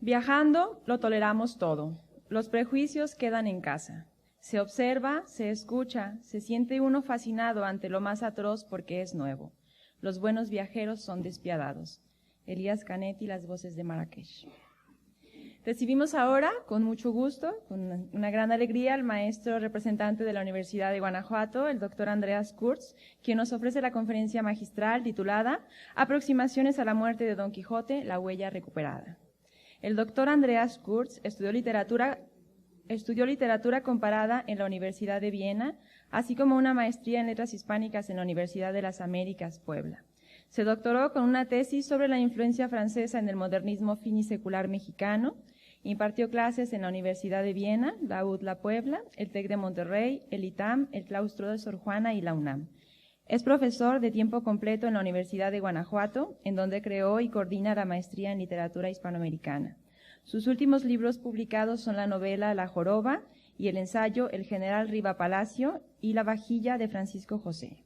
Viajando, lo toleramos todo. Los prejuicios quedan en casa. Se observa, se escucha, se siente uno fascinado ante lo más atroz porque es nuevo. Los buenos viajeros son despiadados. Elías Canetti, Las voces de Marrakech. Recibimos ahora, con mucho gusto, con una gran alegría, al maestro representante de la Universidad de Guanajuato, el doctor Andreas Kurz, quien nos ofrece la conferencia magistral titulada Aproximaciones a la muerte de Don Quijote, la huella recuperada. El doctor Andreas Kurz estudió literatura comparada en la Universidad de Viena, así como una maestría en letras hispánicas en la Universidad de las Américas, Puebla. Se doctoró con una tesis sobre la influencia francesa en el modernismo finisecular mexicano. Impartió clases en la Universidad de Viena, la UDLA Puebla, el TEC de Monterrey, el ITAM, el Claustro de Sor Juana y la UNAM. Es profesor de tiempo completo en la Universidad de Guanajuato, en donde creó y coordina la maestría en literatura hispanoamericana. Sus últimos libros publicados son la novela La Joroba y el ensayo El general Riva Palacio y La vajilla de Francisco José.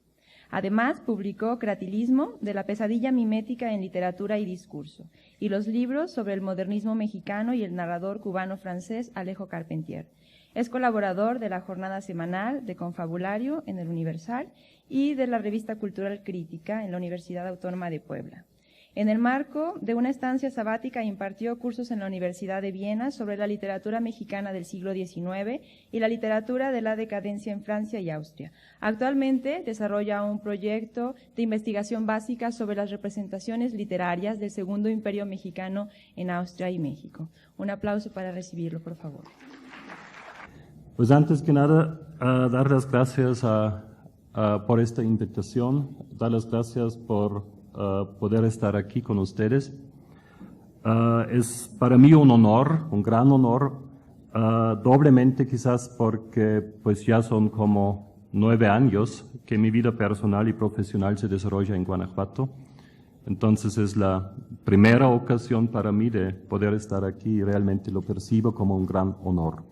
Además, publicó Cratilismo, de la pesadilla mimética en literatura y discurso, y los libros sobre el modernismo mexicano y el narrador cubano-francés Alejo Carpentier. Es colaborador de la jornada semanal de Confabulario en el Universal y de la revista Cultural Crítica en la Universidad Autónoma de Puebla. En el marco de una estancia sabática impartió cursos en la Universidad de Viena sobre la literatura mexicana del siglo XIX y la literatura de la decadencia en Francia y Austria. Actualmente desarrolla un proyecto de investigación básica sobre las representaciones literarias del Segundo Imperio Mexicano en Austria y México. Un aplauso para recibirlo, por favor. Pues antes que nada, dar las gracias por esta invitación, dar las gracias por poder estar aquí con ustedes. Es para mí un honor, un gran honor, doblemente quizás porque pues ya son como 9 años que mi vida personal y profesional se desarrolla en Guanajuato. Entonces es la primera ocasión para mí de poder estar aquí y realmente lo percibo como un gran honor.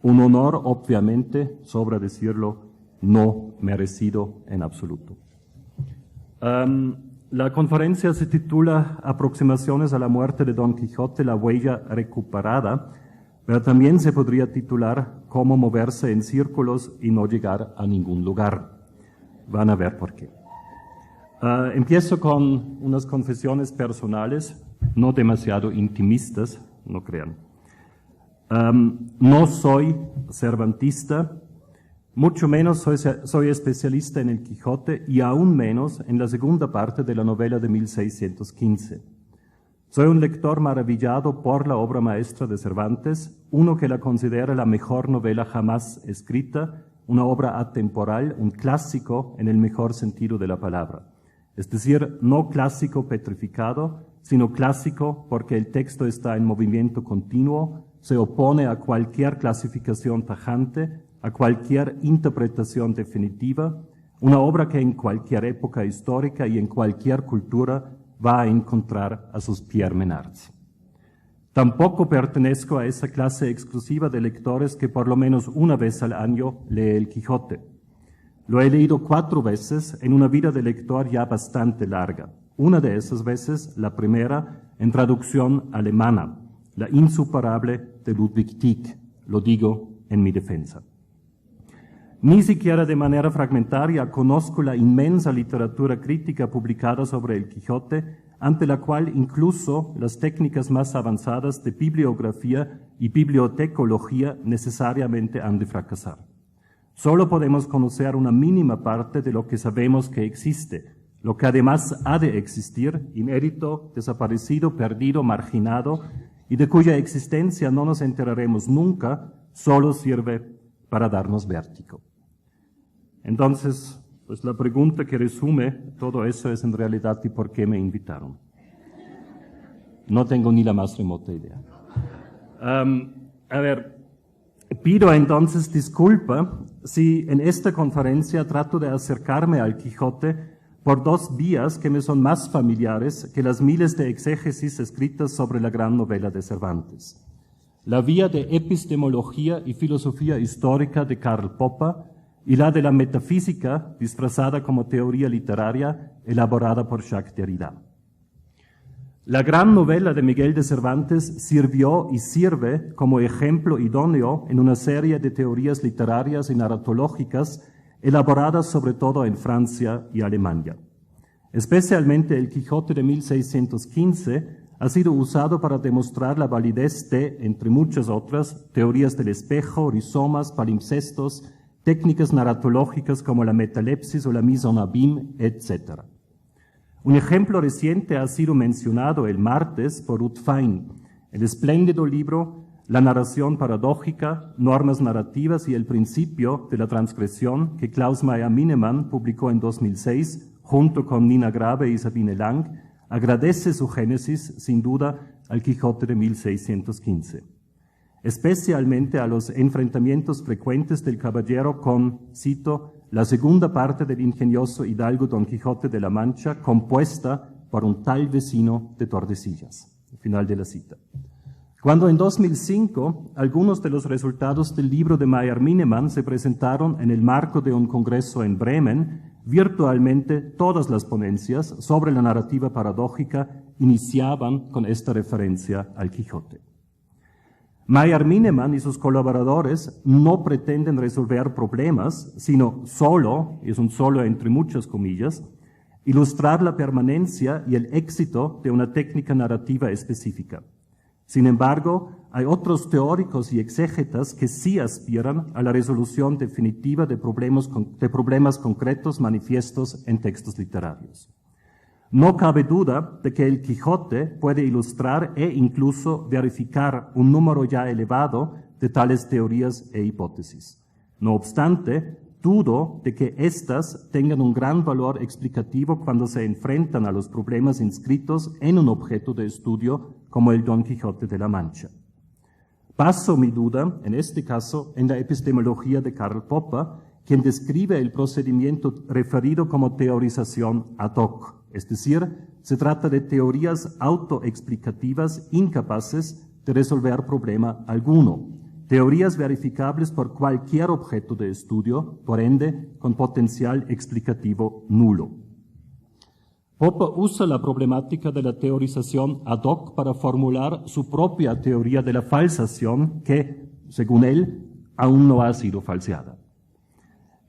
Un honor, obviamente, sobra decirlo, no merecido en absoluto. La conferencia se titula Aproximaciones a la muerte de Don Quijote, la huella recuperada, pero también se podría titular Cómo moverse en círculos y no llegar a ningún lugar. Van a ver por qué. Empiezo con unas confesiones personales, no demasiado intimistas, no crean. No soy cervantista, mucho menos soy especialista en el Quijote y aún menos en la segunda parte de la novela de 1615. Soy un lector maravillado por la obra maestra de Cervantes, uno que la considera la mejor novela jamás escrita, una obra atemporal, un clásico en el mejor sentido de la palabra. Es decir, no clásico petrificado, sino clásico porque el texto está en movimiento continuo, se opone a cualquier clasificación tajante, a cualquier interpretación definitiva, una obra que en cualquier época histórica y en cualquier cultura va a encontrar a sus Pierre Menards. Tampoco pertenezco a esa clase exclusiva de lectores que por lo menos una vez al año lee el Quijote. Lo he leído 4 veces en una vida de lector ya bastante larga. Una de esas veces, la primera, en traducción alemana, La insuperable de Ludwig Tieck, lo digo en mi defensa. Ni siquiera de manera fragmentaria conozco la inmensa literatura crítica publicada sobre el Quijote, ante la cual incluso las técnicas más avanzadas de bibliografía y bibliotecología necesariamente han de fracasar. Solo podemos conocer una mínima parte de lo que sabemos que existe, lo que además ha de existir, inédito, desaparecido, perdido, marginado, y de cuya existencia no nos enteraremos nunca, solo sirve para darnos vértigo. Entonces, pues la pregunta que resume todo eso es en realidad ¿y por qué me invitaron? No tengo ni la más remota idea. Pido entonces disculpa si en esta conferencia trato de acercarme al Quijote por 2 vías que me son más familiares que las miles de exégesis escritas sobre la gran novela de Cervantes. La vía de epistemología y filosofía histórica de Karl Popper y la de la metafísica disfrazada como teoría literaria elaborada por Jacques Derrida. La gran novela de Miguel de Cervantes sirvió y sirve como ejemplo idóneo en una serie de teorías literarias y narratológicas elaboradas sobre todo en Francia y Alemania. Especialmente el Quijote de 1615 ha sido usado para demostrar la validez de, entre muchas otras, teorías del espejo, rizomas, palimpsestos, técnicas narratológicas como la metalepsis o la mise en abîme, etc. Un ejemplo reciente ha sido mencionado el martes por Ruth Fein, el espléndido libro La narración paradójica, normas narrativas y el principio de la transgresión que Klaus Meyer-Minemann publicó en 2006 junto con Nina Grave y Sabine Lang, agradece su génesis, sin duda, al Quijote de 1615. Especialmente a los enfrentamientos frecuentes del caballero con, cito, la segunda parte del ingenioso hidalgo Don Quijote de la Mancha, compuesta por un tal vecino de Tordesillas. Final de la cita. Cuando en 2005 algunos de los resultados del libro de Meyer-Minemann se presentaron en el marco de un congreso en Bremen, virtualmente todas las ponencias sobre la narrativa paradójica iniciaban con esta referencia al Quijote. Meyer-Minemann y sus colaboradores no pretenden resolver problemas, sino solo, y es un solo entre muchas comillas, ilustrar la permanencia y el éxito de una técnica narrativa específica. Sin embargo, hay otros teóricos y exégetas que sí aspiran a la resolución definitiva de problemas concretos manifiestos en textos literarios. No cabe duda de que el Quijote puede ilustrar e incluso verificar un número ya elevado de tales teorías e hipótesis. No obstante, dudo de que éstas tengan un gran valor explicativo cuando se enfrentan a los problemas inscritos en un objeto de estudio como el Don Quijote de la Mancha. Baso mi duda, en este caso, en la epistemología de Karl Popper, quien describe el procedimiento referido como teorización ad hoc. Es decir, se trata de teorías autoexplicativas incapaces de resolver problema alguno, teorías verificables por cualquier objeto de estudio, por ende, con potencial explicativo nulo. Popper usa la problemática de la teorización ad hoc para formular su propia teoría de la falsación que, según él, aún no ha sido falseada.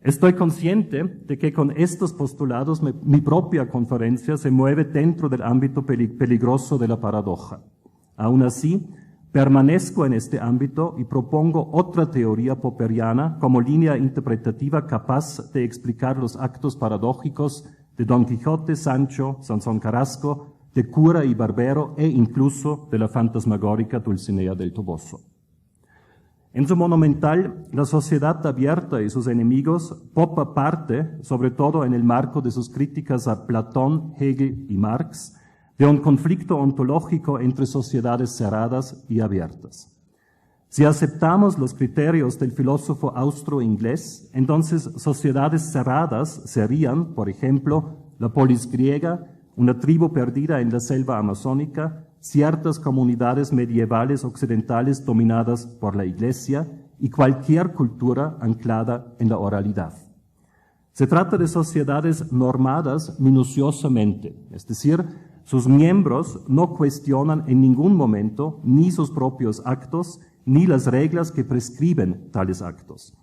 Estoy consciente de que con estos postulados mi propia conferencia se mueve dentro del ámbito peligroso de la paradoja. Aún así, permanezco en este ámbito y propongo otra teoría popperiana como línea interpretativa capaz de explicar los actos paradójicos de Don Quijote, Sancho, Sansón Carrasco, de cura y barbero e incluso de la fantasmagórica Dulcinea del Toboso. En su monumental La sociedad abierta y sus enemigos, Popper parte, sobre todo en el marco de sus críticas a Platón, Hegel y Marx, de un conflicto ontológico entre sociedades cerradas y abiertas. Si aceptamos los criterios del filósofo austro-inglés, entonces sociedades cerradas serían, por ejemplo, la polis griega, una tribu perdida en la selva amazónica, ciertas comunidades medievales occidentales dominadas por la Iglesia y cualquier cultura anclada en la oralidad. Se trata de sociedades normadas minuciosamente, es decir, sus miembros no cuestionan en ningún momento ni sus propios actos ni las reglas que prescriben tales actos.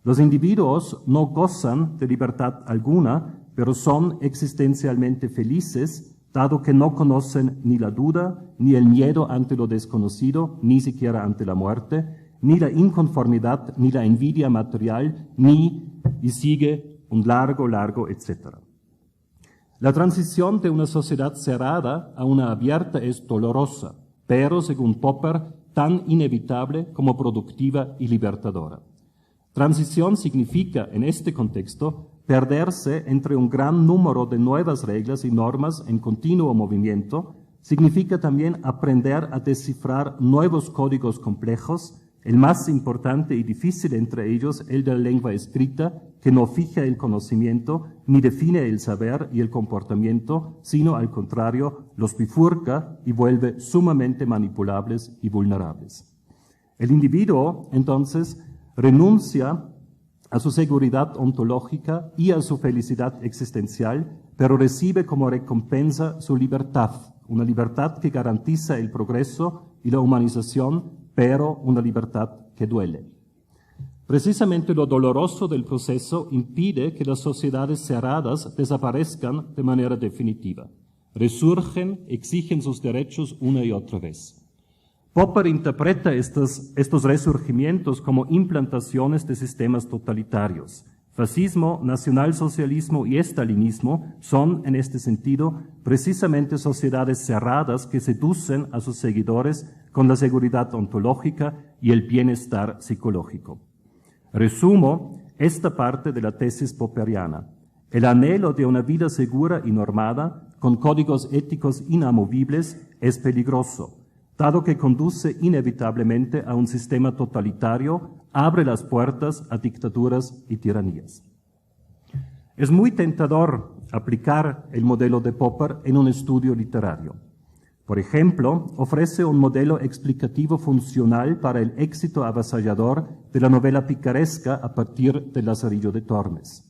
Los individuos no gozan de libertad alguna, pero son existencialmente felices, dado que no conocen ni la duda, ni el miedo ante lo desconocido, ni siquiera ante la muerte, ni la inconformidad, ni la envidia material, y sigue un largo, etcétera. La transición de una sociedad cerrada a una abierta es dolorosa, pero, según Popper, tan inevitable como productiva y libertadora. Transición significa, en este contexto, perderse entre un gran número de nuevas reglas y normas en continuo movimiento, significa también aprender a descifrar nuevos códigos complejos, el más importante y difícil entre ellos, el de la lengua escrita, que no fija el conocimiento, ni define el saber y el comportamiento, sino al contrario, los bifurca y vuelve sumamente manipulables y vulnerables. El individuo, entonces, renuncia a su seguridad ontológica y a su felicidad existencial, pero recibe como recompensa su libertad, una libertad que garantiza el progreso y la humanización, pero una libertad que duele. Precisamente lo doloroso del proceso impide que las sociedades cerradas desaparezcan de manera definitiva. Resurgen, exigen sus derechos una y otra vez. Popper interpreta estos resurgimientos como implantaciones de sistemas totalitarios. Fascismo, nacionalsocialismo y estalinismo son, en este sentido, precisamente sociedades cerradas que seducen a sus seguidores con la seguridad ontológica y el bienestar psicológico. Resumo esta parte de la tesis popperiana. El anhelo de una vida segura y normada, con códigos éticos inamovibles, es peligroso, dado que conduce inevitablemente a un sistema totalitario, abre las puertas a dictaduras y tiranías. Es muy tentador aplicar el modelo de Popper en un estudio literario. Por ejemplo, ofrece un modelo explicativo funcional para el éxito avasallador de la novela picaresca a partir de Lazarillo de Tormes.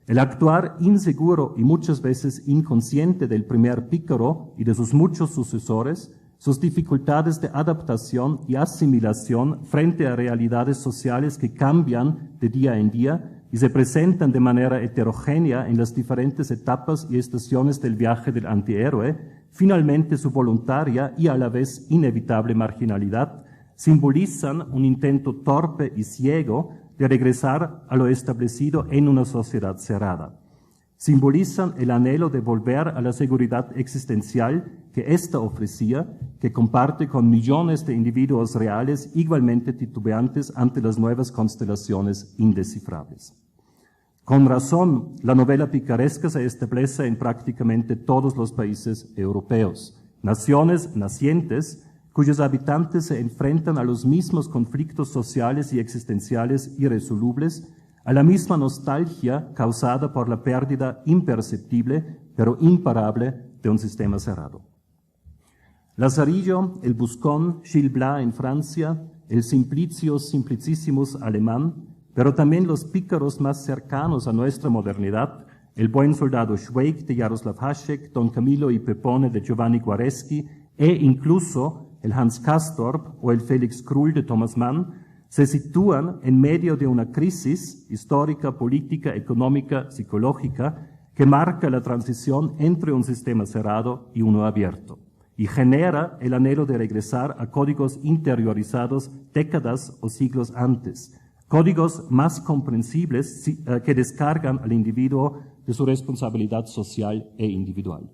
El actuar inseguro y muchas veces inconsciente del primer pícaro y de sus muchos sucesores, sus dificultades de adaptación y asimilación frente a realidades sociales que cambian de día en día y se presentan de manera heterogénea en las diferentes etapas y estaciones del viaje del antihéroe, finalmente su voluntaria y a la vez inevitable marginalidad, simbolizan un intento torpe y ciego de regresar a lo establecido en una sociedad cerrada. Simbolizan el anhelo de volver a la seguridad existencial que ésta ofrecía, que comparte con millones de individuos reales igualmente titubeantes ante las nuevas constelaciones indescifrables. Con razón, la novela picaresca se establece en prácticamente todos los países europeos, naciones nacientes cuyos habitantes se enfrentan a los mismos conflictos sociales y existenciales irresolubles, a la misma nostalgia causada por la pérdida imperceptible, pero imparable, de un sistema cerrado. Lazarillo, el Buscón, Gil Blas en Francia, el Simplicius Simplicissimus alemán, pero también los pícaros más cercanos a nuestra modernidad, el Buen Soldado Schweik de Jaroslav Hašek, Don Camillo y Pepone de Giovanni Guareschi e incluso el Hans Castorp o el Felix Krull de Thomas Mann, se sitúan en medio de una crisis histórica, política, económica, psicológica que marca la transición entre un sistema cerrado y uno abierto y genera el anhelo de regresar a códigos interiorizados décadas o siglos antes, códigos más comprensibles que descargan al individuo de su responsabilidad social e individual.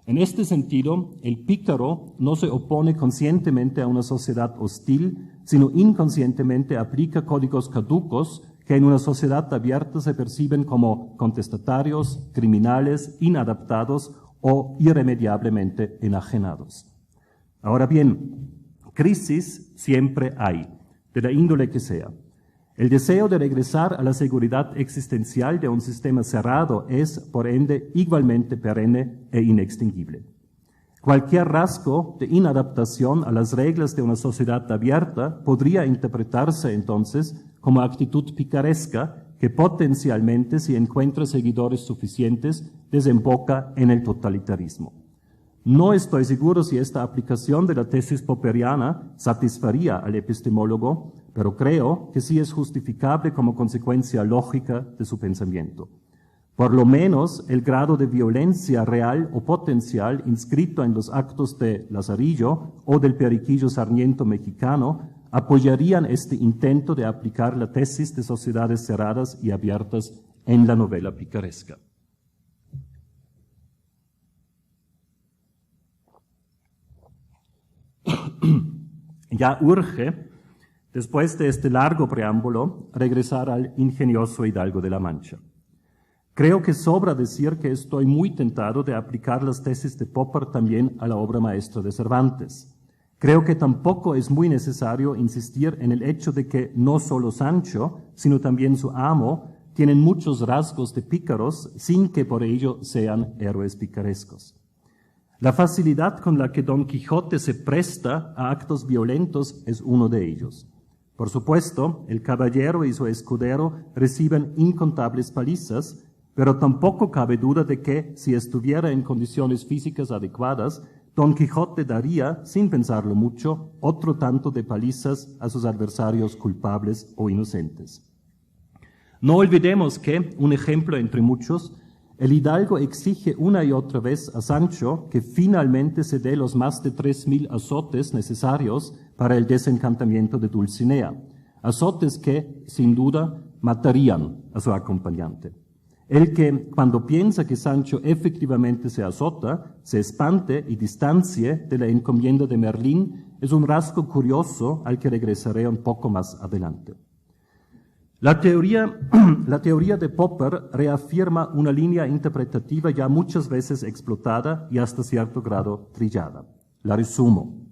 En este sentido, el pícaro no se opone conscientemente a una sociedad hostil, sino inconscientemente aplica códigos caducos que en una sociedad abierta se perciben como contestatarios, criminales, inadaptados o irremediablemente enajenados. Ahora bien, crisis siempre hay, de la índole que sea. El deseo de regresar a la seguridad existencial de un sistema cerrado es, por ende, igualmente perenne e inextinguible. Cualquier rasgo de inadaptación a las reglas de una sociedad abierta podría interpretarse entonces como actitud picaresca que potencialmente, si encuentra seguidores suficientes, desemboca en el totalitarismo. No estoy seguro si esta aplicación de la tesis popperiana satisfaría al epistemólogo, pero creo que sí es justificable como consecuencia lógica de su pensamiento. Por lo menos el grado de violencia real o potencial inscrito en los actos de Lazarillo o del Periquillo Sarmiento mexicano apoyarían este intento de aplicar la tesis de sociedades cerradas y abiertas en la novela picaresca. Ya urge, después de este largo preámbulo, regresar al ingenioso Hidalgo de la Mancha. Creo que sobra decir que estoy muy tentado de aplicar las tesis de Popper también a la obra maestra de Cervantes. Creo que tampoco es muy necesario insistir en el hecho de que no solo Sancho, sino también su amo, tienen muchos rasgos de pícaros sin que por ello sean héroes picarescos. La facilidad con la que Don Quijote se presta a actos violentos es uno de ellos. Por supuesto, el caballero y su escudero reciben incontables palizas, pero tampoco cabe duda de que, si estuviera en condiciones físicas adecuadas, Don Quijote daría, sin pensarlo mucho, otro tanto de palizas a sus adversarios culpables o inocentes. No olvidemos que, un ejemplo entre muchos, el hidalgo exige una y otra vez a Sancho que finalmente se dé los más de 3,000 azotes necesarios para el desencantamiento de Dulcinea, azotes que, sin duda, matarían a su acompañante. El que, cuando piensa que Sancho efectivamente se azota, se espante y distancie de la encomienda de Merlín, es un rasgo curioso al que regresaré un poco más adelante. La teoría de Popper reafirma una línea interpretativa ya muchas veces explotada y hasta cierto grado trillada. La resumo.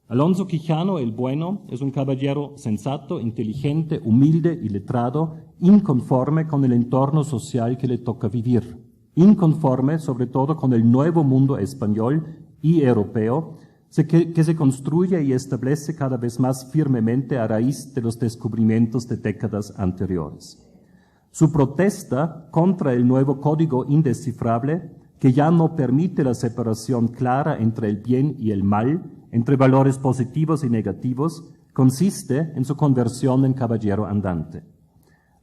Alonso Quijano el Bueno es un caballero sensato, inteligente, humilde y letrado, inconforme con el entorno social que le toca vivir, inconforme sobre todo con el nuevo mundo español y europeo que se construye y establece cada vez más firmemente a raíz de los descubrimientos de décadas anteriores. Su protesta contra el nuevo código indescifrable, que ya no permite la separación clara entre el bien y el mal, entre valores positivos y negativos, consiste en su conversión en caballero andante.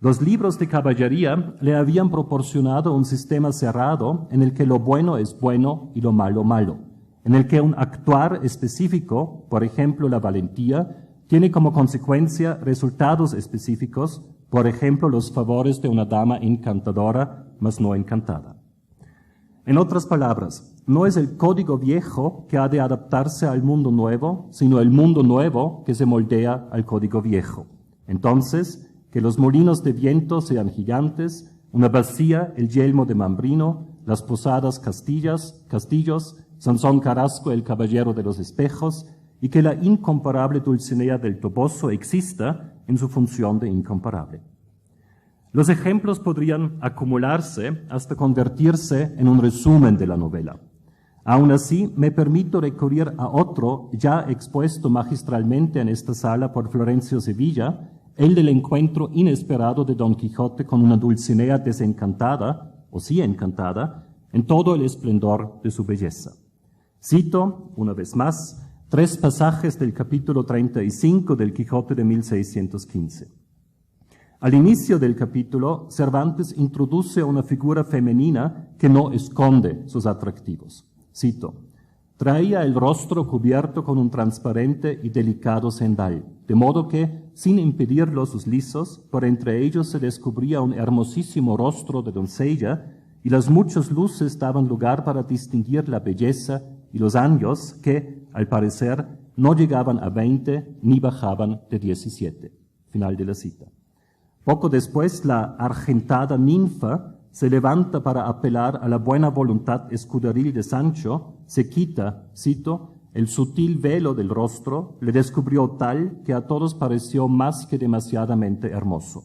Los libros de caballería le habían proporcionado un sistema cerrado en el que lo bueno es bueno y lo malo malo, en el que un actuar específico, por ejemplo la valentía, tiene como consecuencia resultados específicos, por ejemplo los favores de una dama encantadora, mas no encantada. En otras palabras, no es el código viejo que ha de adaptarse al mundo nuevo, sino el mundo nuevo que se moldea al código viejo. Entonces, que los molinos de viento sean gigantes, una bacía el yelmo de Mambrino, las posadas castillos, Sansón Carrasco el caballero de los espejos, y que la incomparable Dulcinea del Toboso exista en su función de incomparable. Los ejemplos podrían acumularse hasta convertirse en un resumen de la novela. Aún así, me permito recurrir a otro ya expuesto magistralmente en esta sala por Florencio Sevilla, el del encuentro inesperado de Don Quijote con una Dulcinea desencantada, o sí encantada, en todo el esplendor de su belleza. Cito, una vez más, 3 pasajes del capítulo 35 del Quijote de 1615. Al inicio del capítulo, Cervantes introduce una figura femenina que no esconde sus atractivos. Cito, traía el rostro cubierto con un transparente y delicado cendal, de modo que, sin impedirlo sus lisos, por entre ellos se descubría un hermosísimo rostro de doncella, y las muchas luces daban lugar para distinguir la belleza y los años que, al parecer, no llegaban a 20 ni bajaban de 17. Final de la cita. Poco después, la argentada ninfa se levanta para apelar a la buena voluntad escuderil de Sancho, se quita, cito, el sutil velo del rostro, le descubrió tal que a todos pareció más que demasiadamente hermoso.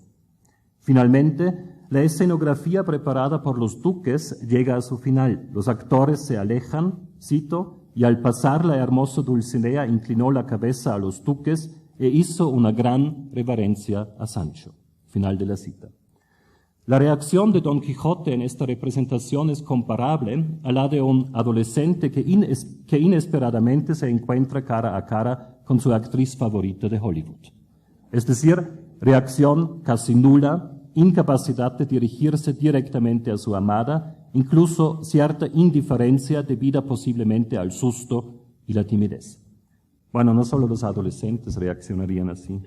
Finalmente, la escenografía preparada por los duques llega a su final. Los actores se alejan, cito, y al pasar la hermosa Dulcinea inclinó la cabeza a los duques e hizo una gran reverencia a Sancho. Final de la cita. La reacción de Don Quijote en esta representación es comparable a la de un adolescente que inesperadamente se encuentra cara a cara con su actriz favorita de Hollywood. Es decir, reacción casi nula, incapacidad de dirigirse directamente a su amada, incluso cierta indiferencia debida posiblemente al susto y la timidez. Bueno, no solo los adolescentes reaccionarían así.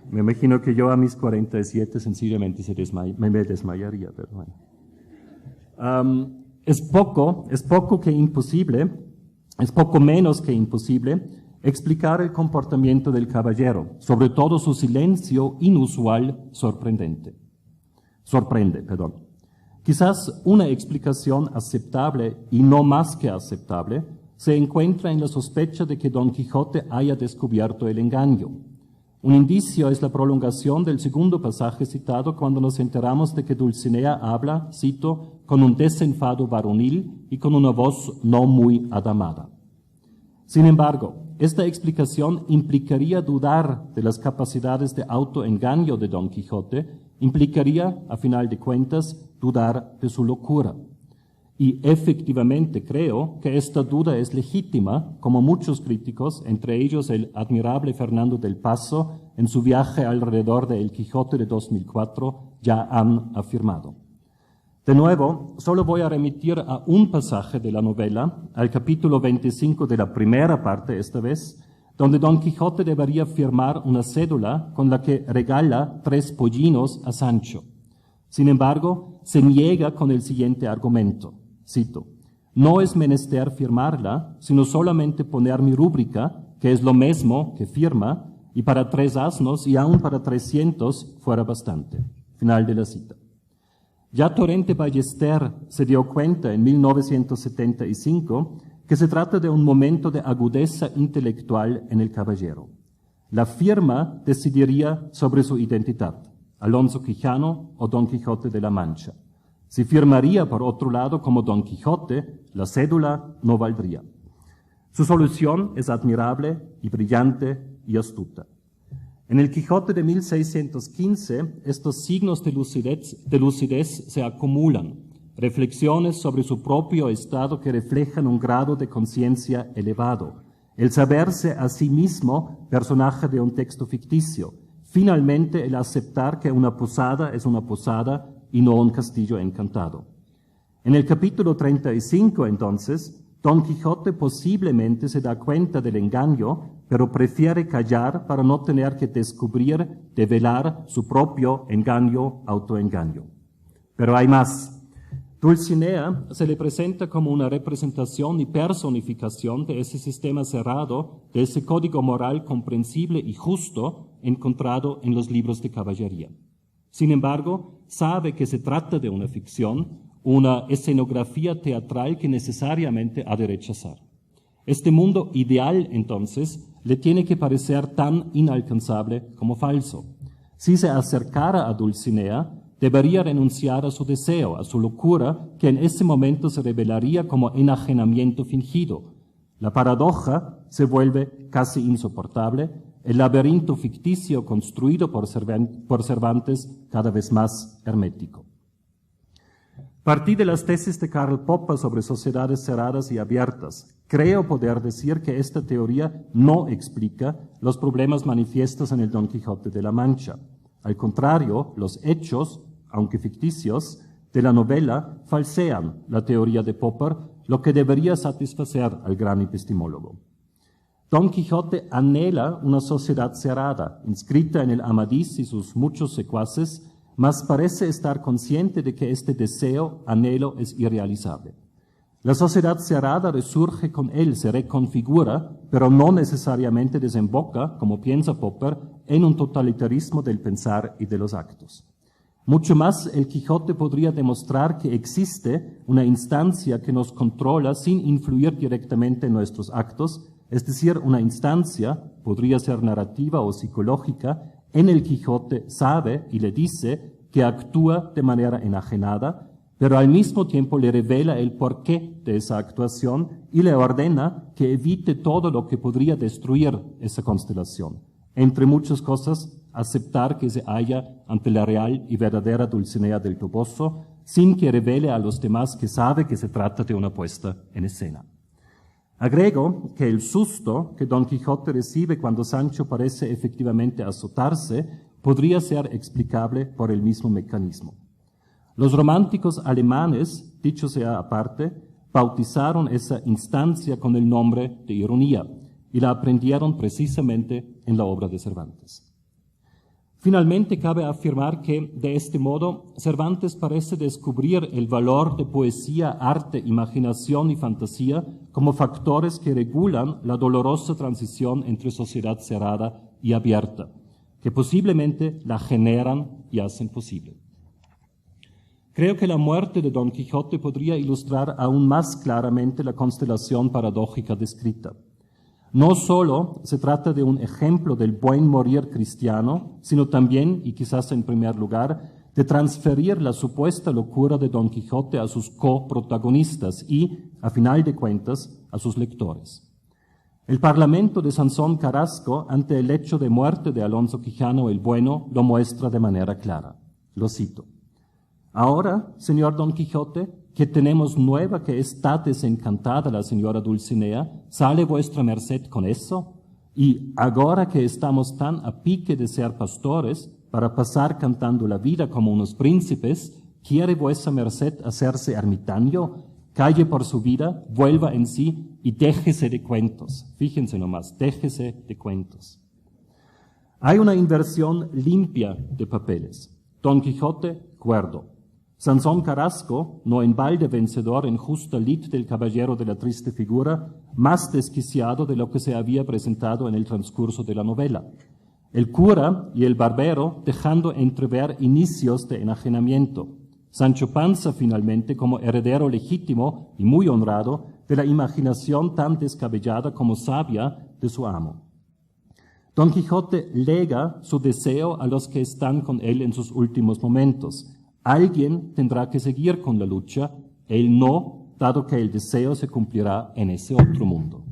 Me imagino que yo a mis 47 sencillamente me desmayaría, pero bueno. Es poco menos que imposible explicar el comportamiento del caballero, sobre todo su silencio inusual sorprende. Quizás una explicación aceptable y no más que aceptable se encuentra en la sospecha de que Don Quijote haya descubierto el engaño. Un indicio es la prolongación del segundo pasaje citado cuando nos enteramos de que Dulcinea habla, cito, con un desenfado varonil y con una voz no muy adamada. Sin embargo, esta explicación implicaría dudar de las capacidades de autoengaño de Don Quijote, implicaría, a final de cuentas, dudar de su locura. Y efectivamente creo que esta duda es legítima, como muchos críticos, entre ellos el admirable Fernando del Paso, en su viaje alrededor de El Quijote de 2004, ya han afirmado. De nuevo, solo voy a remitir a un pasaje de la novela, al capítulo 25 de la primera parte esta vez, donde Don Quijote debería firmar una cédula con la que regala 3 pollinos a Sancho. Sin embargo, se niega con el siguiente argumento. Cito, no es menester firmarla, sino solamente poner mi rúbrica, que es lo mismo que firma, y para 3 asnos y aún para 300 fuera bastante. Final de la cita. Ya Torrente Ballester se dio cuenta en 1975 que se trata de un momento de agudeza intelectual en el caballero. La firma decidiría sobre su identidad, Alonso Quijano o Don Quijote de la Mancha. Si firmaría, por otro lado, como Don Quijote, la cédula no valdría. Su solución es admirable y brillante y astuta. En el Quijote de 1615, estos signos de lucidez se acumulan, reflexiones sobre su propio estado que reflejan un grado de conciencia elevado, el saberse a sí mismo personaje de un texto ficticio, finalmente el aceptar que una posada es una posada y no un castillo encantado. En el capítulo 35, entonces, Don Quijote posiblemente se da cuenta del engaño, pero prefiere callar para no tener que descubrir, develar su propio engaño, autoengaño. Pero hay más. Dulcinea se le presenta como una representación y personificación de ese sistema cerrado, de ese código moral comprensible y justo encontrado en los libros de caballería. Sin embargo, sabe que se trata de una ficción, una escenografía teatral que necesariamente ha de rechazar. Este mundo ideal, entonces, le tiene que parecer tan inalcanzable como falso. Si se acercara a Dulcinea, debería renunciar a su deseo, a su locura, que en ese momento se revelaría como enajenamiento fingido. La paradoja se vuelve casi insoportable, el laberinto ficticio construido por Cervantes cada vez más hermético. Partí de las tesis de Karl Popper sobre sociedades cerradas y abiertas. Creo poder decir que esta teoría no explica los problemas manifiestos en el Don Quijote de la Mancha. Al contrario, los hechos, aunque ficticios, de la novela falsean la teoría de Popper, lo que debería satisfacer al gran epistemólogo. Don Quijote anhela una sociedad cerrada, inscrita en el Amadís y sus muchos secuaces, mas parece estar consciente de que este deseo, anhelo, es irrealizable. La sociedad cerrada resurge con él, se reconfigura, pero no necesariamente desemboca, como piensa Popper, en un totalitarismo del pensar y de los actos. Mucho más, el Quijote podría demostrar que existe una instancia que nos controla sin influir directamente en nuestros actos, es decir, una instancia, podría ser narrativa o psicológica, en el Quijote sabe y le dice que actúa de manera enajenada, pero al mismo tiempo le revela el porqué de esa actuación y le ordena que evite todo lo que podría destruir esa constelación. Entre muchas cosas, aceptar que se halla ante la real y verdadera Dulcinea del Toboso, sin que revele a los demás que sabe que se trata de una puesta en escena. Agrego que el susto que Don Quijote recibe cuando Sancho parece efectivamente azotarse podría ser explicable por el mismo mecanismo. Los románticos alemanes, dicho sea aparte, bautizaron esa instancia con el nombre de ironía y la aprendieron precisamente en la obra de Cervantes. Finalmente, cabe afirmar que, de este modo, Cervantes parece descubrir el valor de poesía, arte, imaginación y fantasía como factores que regulan la dolorosa transición entre sociedad cerrada y abierta, que posiblemente la generan y hacen posible. Creo que la muerte de Don Quijote podría ilustrar aún más claramente la constelación paradójica descrita. No solo se trata de un ejemplo del buen morir cristiano, sino también, y quizás en primer lugar, de transferir la supuesta locura de Don Quijote a sus coprotagonistas y, a final de cuentas, a sus lectores. El parlamento de Sansón Carrasco, ante el hecho de muerte de Alonso Quijano el Bueno, lo muestra de manera clara. Lo cito. Ahora, señor Don Quijote, que tenemos nueva que está desencantada la señora Dulcinea, ¿sale vuestra merced con eso? Y agora que estamos tan a pique de ser pastores, para pasar cantando la vida como unos príncipes, ¿quiere vuestra merced hacerse ermitaño? Calle por su vida, vuelva en sí y déjese de cuentos. Fíjense nomás, déjese de cuentos. Hay una inversión limpia de papeles. Don Quijote, cuerdo. Sansón Carrasco, no en balde vencedor en justa lid del caballero de la triste figura, más desquiciado de lo que se había presentado en el transcurso de la novela. El cura y el barbero dejando entrever inicios de enajenamiento. Sancho Panza, finalmente, como heredero legítimo y muy honrado de la imaginación tan descabellada como sabia de su amo. Don Quijote lega su deseo a los que están con él en sus últimos momentos. Alguien tendrá que seguir con la lucha, él no, dado que el deseo se cumplirá en ese otro mundo.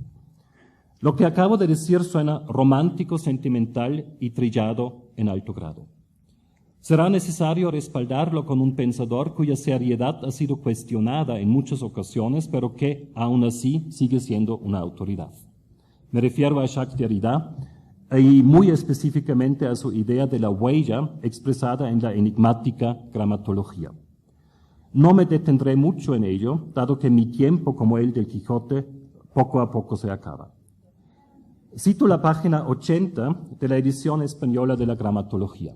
Lo que acabo de decir suena romántico, sentimental y trillado en alto grado. Será necesario respaldarlo con un pensador cuya seriedad ha sido cuestionada en muchas ocasiones, pero que aún así sigue siendo una autoridad. Me refiero a Jacques Derrida, y muy específicamente a su idea de la huella expresada en la enigmática gramatología. No me detendré mucho en ello, dado que mi tiempo, como el del Quijote, poco a poco se acaba. Cito la página 80 de la edición española de la gramatología.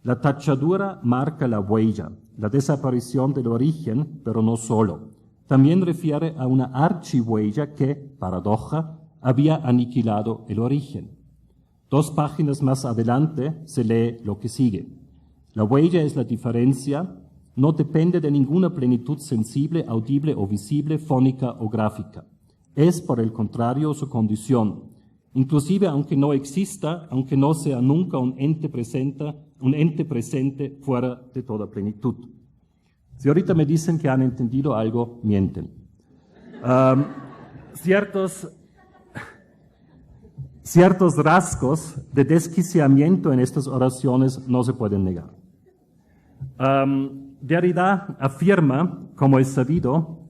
La tachadura marca la huella, la desaparición del origen, pero no solo. También refiere a una archihuella que, paradoja, había aniquilado el origen. 2 páginas más adelante se lee lo que sigue. La huella es la diferencia, no depende de ninguna plenitud sensible, audible o visible, fónica o gráfica. Es, por el contrario, su condición. Inclusive, aunque no exista, aunque no sea nunca un ente presente fuera de toda plenitud. Si ahorita me dicen que han entendido algo, mienten. Ciertos rasgos de desquiciamiento en estas oraciones no se pueden negar. Derrida afirma, como es sabido,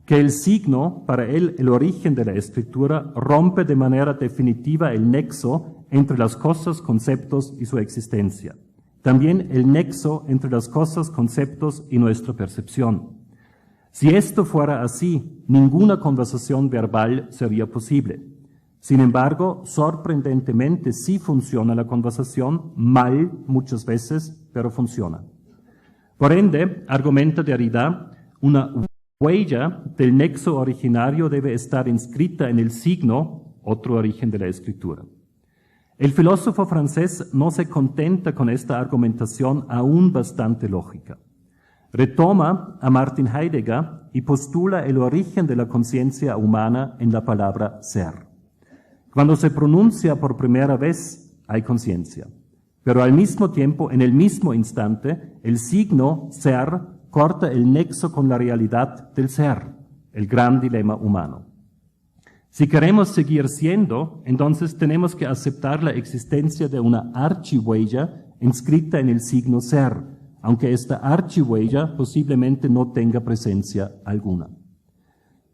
que el signo, para él el origen de la escritura, rompe de manera definitiva el nexo entre las cosas, conceptos y su existencia. También el nexo entre las cosas, conceptos y nuestra percepción. Si esto fuera así, ninguna conversación verbal sería posible. Sin embargo, sorprendentemente sí funciona la conversación, mal muchas veces, pero funciona. Por ende, argumenta Derrida, una huella del nexo originario debe estar inscrita en el signo, otro origen de la escritura. El filósofo francés no se contenta con esta argumentación aún bastante lógica. Retoma a Martin Heidegger y postula el origen de la conciencia humana en la palabra ser. Cuando se pronuncia por primera vez, hay conciencia. Pero al mismo tiempo, en el mismo instante, el signo ser corta el nexo con la realidad del ser, el gran dilema humano. Si queremos seguir siendo, entonces tenemos que aceptar la existencia de una archihuella inscrita en el signo ser, aunque esta archihuella posiblemente no tenga presencia alguna.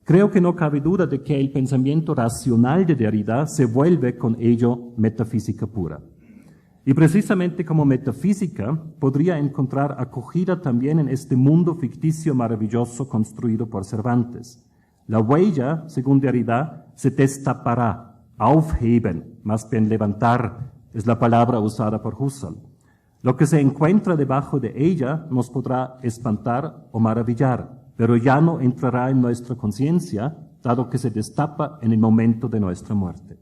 Creo que no cabe duda de que el pensamiento racional de Derrida se vuelve con ello metafísica pura. Y precisamente como metafísica podría encontrar acogida también en este mundo ficticio maravilloso construido por Cervantes. La huella, según Derrida, se destapará, aufheben, más bien levantar, es la palabra usada por Husserl. Lo que se encuentra debajo de ella nos podrá espantar o maravillar, pero ya no entrará en nuestra conciencia, dado que se destapa en el momento de nuestra muerte.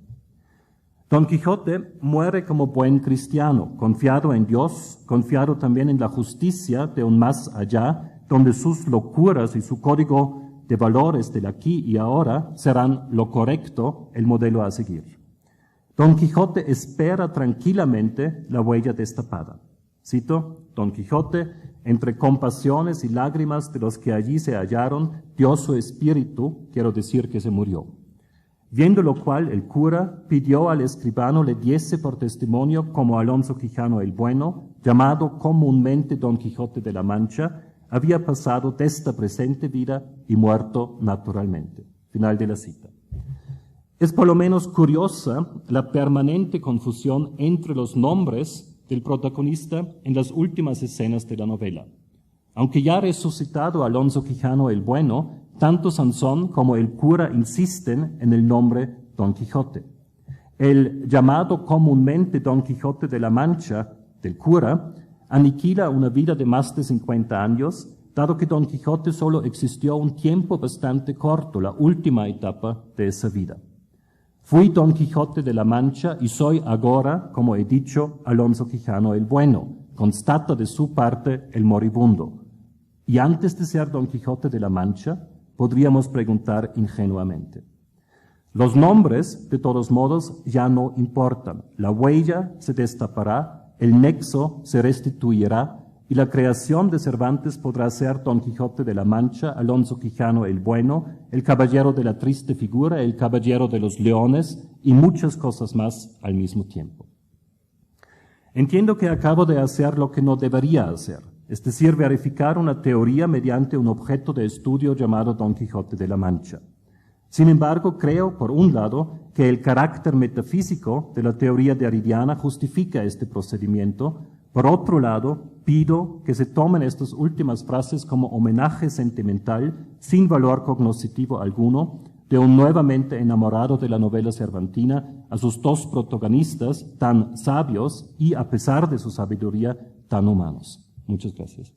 Don Quijote muere como buen cristiano, confiado en Dios, confiado también en la justicia de un más allá, donde sus locuras y su código de valores del aquí y ahora serán lo correcto, el modelo a seguir. Don Quijote espera tranquilamente la huella destapada. Cito, Don Quijote, entre compasiones y lágrimas de los que allí se hallaron, dio su espíritu, quiero decir que se murió. Viendo lo cual, el cura pidió al escribano le diese por testimonio como Alonso Quijano el Bueno, llamado comúnmente Don Quijote de la Mancha, había pasado de esta presente vida y muerto naturalmente. Final de la cita. Es por lo menos curiosa la permanente confusión entre los nombres del protagonista en las últimas escenas de la novela. Aunque ya resucitado Alonso Quijano el Bueno, tanto Sansón como el cura insisten en el nombre Don Quijote. El llamado comúnmente Don Quijote de la Mancha del cura aniquila una vida de más de 50 años, dado que Don Quijote solo existió un tiempo bastante corto, la última etapa de esa vida. Fui Don Quijote de la Mancha y soy agora, como he dicho, Alonso Quijano el Bueno, constata de su parte el moribundo. Y antes de ser Don Quijote de la Mancha, podríamos preguntar ingenuamente. Los nombres, de todos modos, ya no importan. La huella se destapará, el nexo se restituirá y la creación de Cervantes podrá ser Don Quijote de la Mancha, Alonso Quijano el Bueno, el caballero de la triste figura, el caballero de los leones y muchas cosas más al mismo tiempo. Entiendo que acabo de hacer lo que no debería hacer, es decir, verificar una teoría mediante un objeto de estudio llamado Don Quijote de la Mancha. Sin embargo, creo, por un lado, que el carácter metafísico de la teoría derridiana justifica este procedimiento. Por otro lado, pido que se tomen estas últimas frases como homenaje sentimental, sin valor cognoscitivo alguno, de un nuevamente enamorado de la novela cervantina a sus dos protagonistas tan sabios y, a pesar de su sabiduría, tan humanos. Muchas gracias.